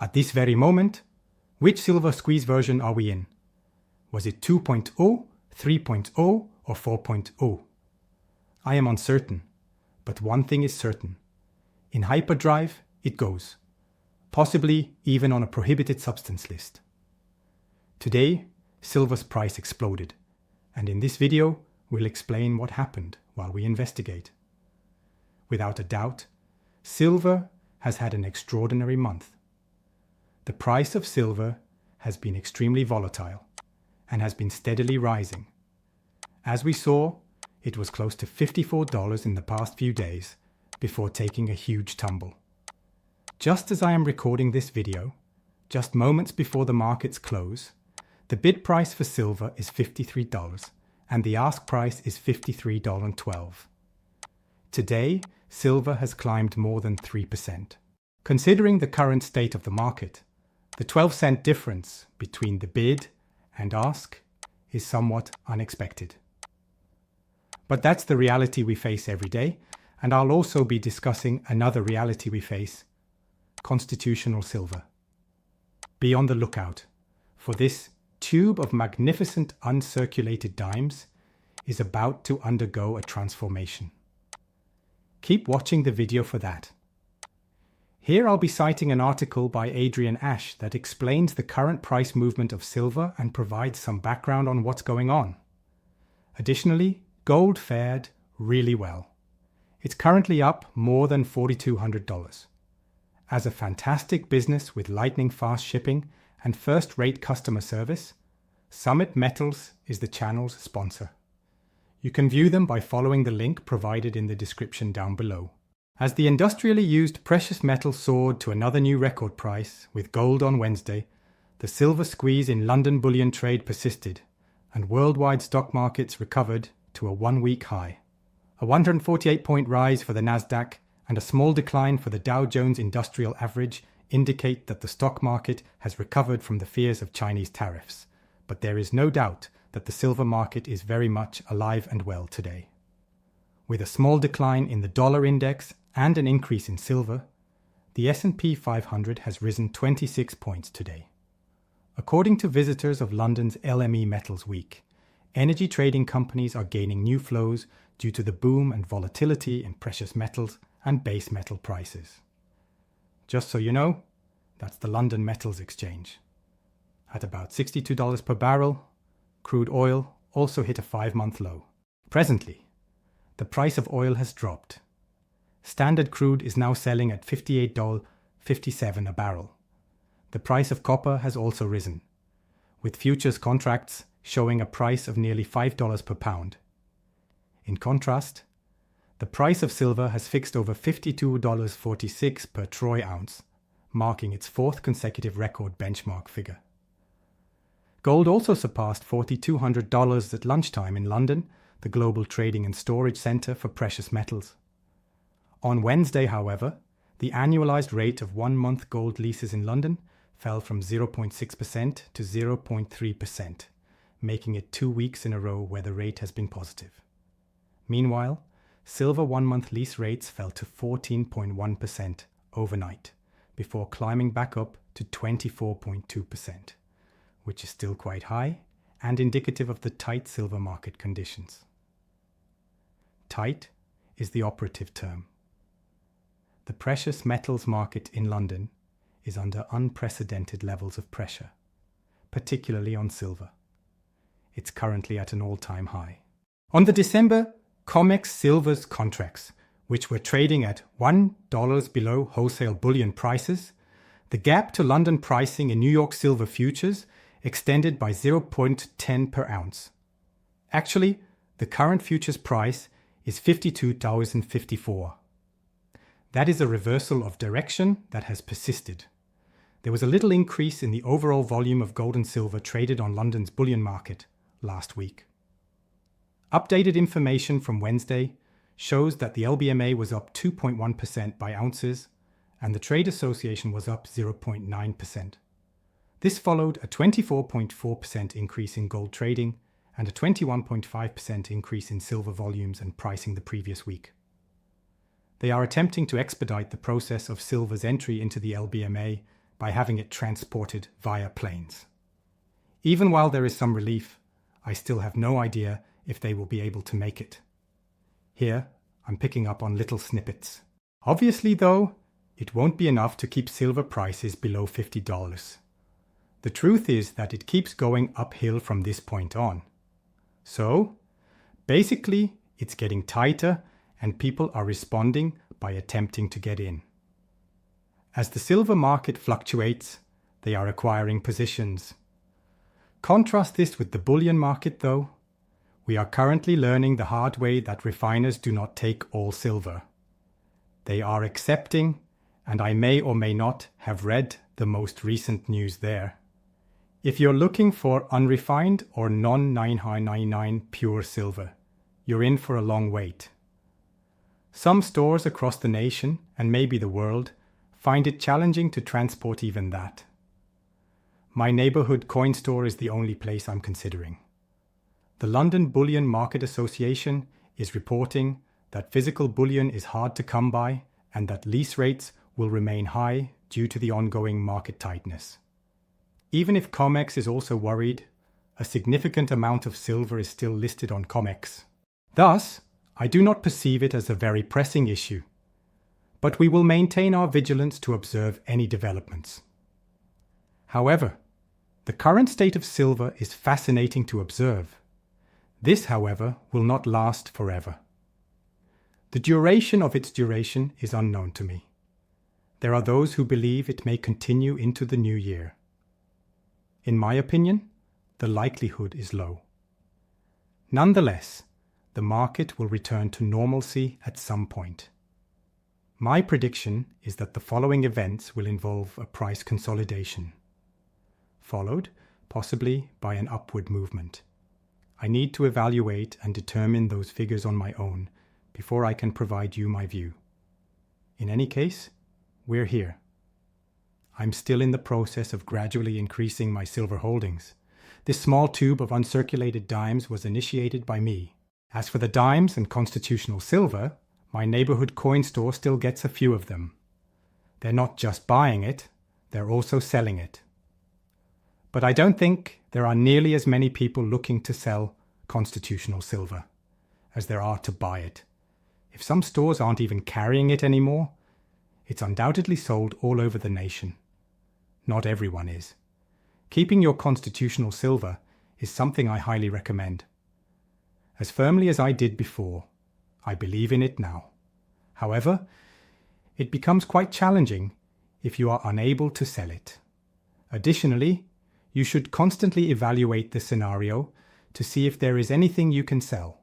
At this very moment, which silver squeeze version are we in? Was it 2.0, 3.0, or 4.0? I am uncertain, but one thing is certain. In hyperdrive, it goes, possibly even on a prohibited substance list. Today, silver's price exploded, and in this video, we'll explain what happened while we investigate. Without a doubt, silver has had an extraordinary month. The price of silver has been extremely volatile and has been steadily rising. As we saw, it was close to $54 in the past few days before taking a huge tumble. Just as I am recording this video, just moments before the markets close, the bid price for silver is $53 and the ask price is $53.12. Today, silver has climbed more than 3%. Considering the current state of the market, the 12-cent difference between the bid and ask is somewhat unexpected. But that's the reality we face every day, and I'll also be discussing another reality we face: constitutional silver. Be on the lookout, for this tube of magnificent uncirculated dimes is about to undergo a transformation. Keep watching the video for that. Here I'll be citing an article by Adrian Ash that explains the current price movement of silver and provides some background on what's going on. Additionally, gold fared really well. It's currently up more than $4,200. As a fantastic business with lightning fast shipping and first-rate customer service, Summit Metals is the channel's sponsor. You can view them by following the link provided in the description down below. As the industrially used precious metal soared to another new record price with gold on Wednesday, the silver squeeze in London bullion trade persisted, and worldwide stock markets recovered to a one-week high. A 148-point rise for the Nasdaq and a small decline for the Dow Jones Industrial Average indicate that the stock market has recovered from the fears of Chinese tariffs, but there is no doubt that the silver market is very much alive and well today. With a small decline in the dollar index and an increase in silver, the S&P 500 has risen 26 points today. According to visitors of London's LME Metals Week, energy trading companies are gaining new flows due to the boom and volatility in precious metals and base metal prices. Just so you know, that's the London Metals Exchange. At about $62 per barrel, crude oil also hit a 5-month low. Presently, the price of oil has dropped. Standard crude is now selling at $58.57 a barrel. The price of copper has also risen, with futures contracts showing a price of nearly $5 per pound. In contrast, the price of silver has fixed over $52.46 per troy ounce, marking its 4th consecutive record benchmark figure. Gold also surpassed $4,200 at lunchtime in London, the global trading and storage center for precious metals. On Wednesday, however, the annualized rate of 1-month gold leases in London fell from 0.6% to 0.3%, making it 2 weeks in a row where the rate has been positive. Meanwhile, silver 1-month lease rates fell to 14.1% overnight, before climbing back up to 24.2%, which is still quite high and indicative of the tight silver market conditions. Tight is the operative term. The precious metals market in London is under unprecedented levels of pressure, particularly on silver. It's currently at an all-time high. On the December COMEX silver's contracts, which were trading at $1 below wholesale bullion prices, the gap to London pricing in New York silver futures extended by 0.10 per ounce. Actually, the current futures price is $52.54. That is a reversal of direction that has persisted. There was a little increase in the overall volume of gold and silver traded on London's bullion market last week. Updated information from Wednesday shows that the LBMA was up 2.1% by ounces and the Trade Association was up 0.9%. This followed a 24.4% increase in gold trading and a 21.5% increase in silver volumes and pricing the previous week. They are attempting to expedite the process of silver's entry into the LBMA by having it transported via planes. Even while there is some relief, I still have no idea if they will be able to make it. Here, I'm picking up on little snippets. Obviously, though, it won't be enough to keep silver prices below $50. The truth is that it keeps going uphill from this point on. So, basically, it's getting tighter and people are responding by attempting to get in. As the silver market fluctuates, they are acquiring positions. Contrast this with the bullion market, though. We are currently learning the hard way that refiners do not take all silver. They are accepting, and I may or may not have read the most recent news there. If you're looking for unrefined or non-999 pure silver, you're in for a long wait. Some stores across the nation, and maybe the world, find it challenging to transport even that. My neighborhood coin store is the only place I'm considering. The London Bullion Market Association is reporting that physical bullion is hard to come by and that lease rates will remain high due to the ongoing market tightness. Even if COMEX is also worried, a significant amount of silver is still listed on COMEX. Thus, I do not perceive it as a very pressing issue, but we will maintain our vigilance to observe any developments. However, the current state of silver is fascinating to observe. This, however, will not last forever. The duration of its duration is unknown to me. There are those who believe it may continue into the new year. In my opinion, the likelihood is low. Nonetheless, the market will return to normalcy at some point. My prediction is that the following events will involve a price consolidation, followed possibly by an upward movement. I need to evaluate and determine those figures on my own before I can provide you my view. In any case, we're here. I'm still in the process of gradually increasing my silver holdings. This small tube of uncirculated dimes was initiated by me. As for the dimes and constitutional silver, my neighborhood coin store still gets a few of them. They're not just buying it, they're also selling it. But I don't think there are nearly as many people looking to sell constitutional silver as there are to buy it. If some stores aren't even carrying it anymore, it's undoubtedly sold all over the nation. Not everyone is. Keeping your constitutional silver is something I highly recommend. As firmly as I did before, I believe in it now. However, it becomes quite challenging if you are unable to sell it. Additionally, you should constantly evaluate the scenario to see if there is anything you can sell.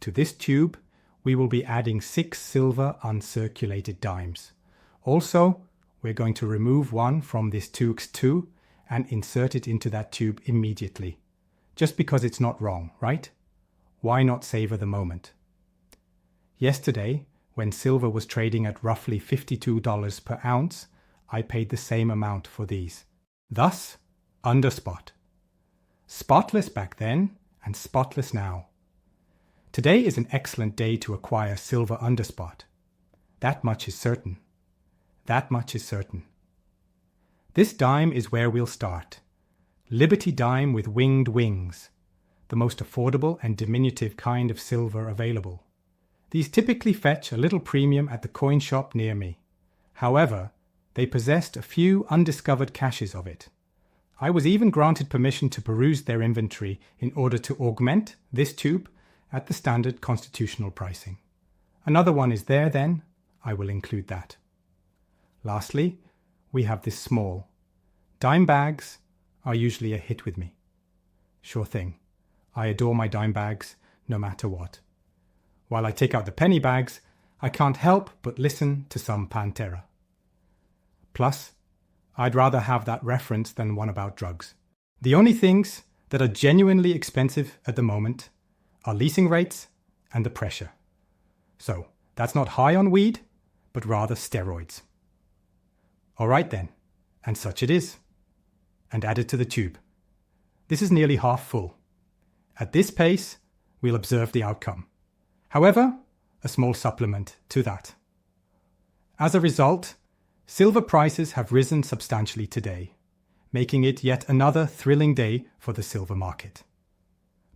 To this tube, we will be adding 6 silver uncirculated dimes. Also, we're going to remove one from this 2x2 and insert it into that tube immediately. Just because it's not wrong, right? Why not savor the moment? Yesterday, when silver was trading at roughly $52 per ounce, I paid the same amount for these. Thus, under spot. Spotless back then and spotless now. Today is an excellent day to acquire silver under spot. That much is certain. That much is certain. This dime is where we'll start. Liberty dime with winged wings. The most affordable and diminutive kind of silver available. These typically fetch a little premium at the coin shop near me. However, they possessed a few undiscovered caches of it. I was even granted permission to peruse their inventory in order to augment this tube at the standard constitutional pricing. Another one is there then, I will include that. Lastly, we have this small. Dime bags are usually a hit with me. Sure thing, I adore my dime bags no matter what. While I take out the penny bags, I can't help but listen to some Pantera. Plus, I'd rather have that reference than one about drugs. The only things that are genuinely expensive at the moment are leasing rates and the pressure. So, that's not high on weed, but rather steroids. All right then, and such it is. And add it to the tube. This is nearly half full. At this pace, we'll observe the outcome. However, a small supplement to that. As a result, Silver prices have risen substantially today, making it yet another thrilling day for the silver market.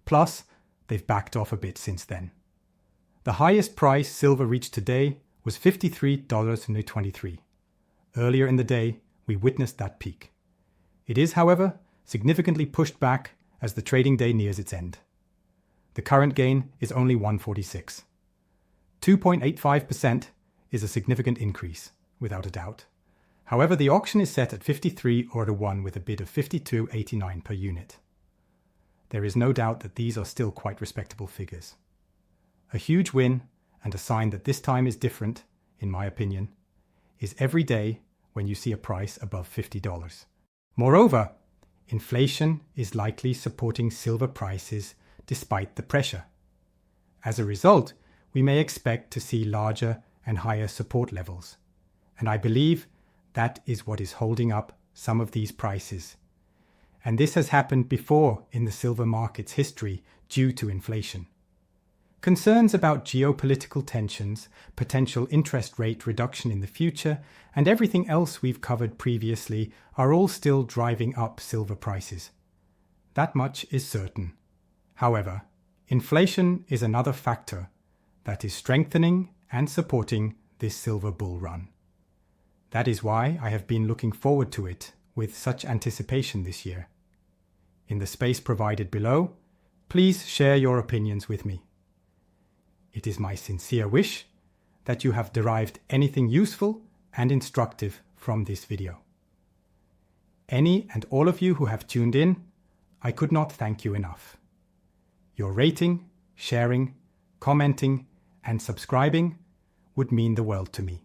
Plus, they've backed off a bit since then. The highest price silver reached today was $53.23. Earlier in the day, we witnessed that peak. It is, however, significantly pushed back as the trading day nears its end. The current gain is only 146. 2.85% is a significant increase, without a doubt. However, the auction is set at 53 or to 1 with a bid of 52.89 per unit. There is no doubt that these are still quite respectable figures. A huge win, and a sign that this time is different, in my opinion, is every day when you see a price above $50. Moreover, inflation is likely supporting silver prices despite the pressure. As a result, we may expect to see larger and higher support levels, and I believe that is what is holding up some of these prices. And this has happened before in the silver market's history due to inflation. Concerns about geopolitical tensions, potential interest rate reduction in the future, and everything else we've covered previously are all still driving up silver prices. That much is certain. However, inflation is another factor that is strengthening and supporting this silver bull run. That is why I have been looking forward to it with such anticipation this year. In the space provided below, please share your opinions with me. It is my sincere wish that you have derived anything useful and instructive from this video. Any and all of you who have tuned in, I could not thank you enough. Your rating, sharing, commenting, and subscribing would mean the world to me.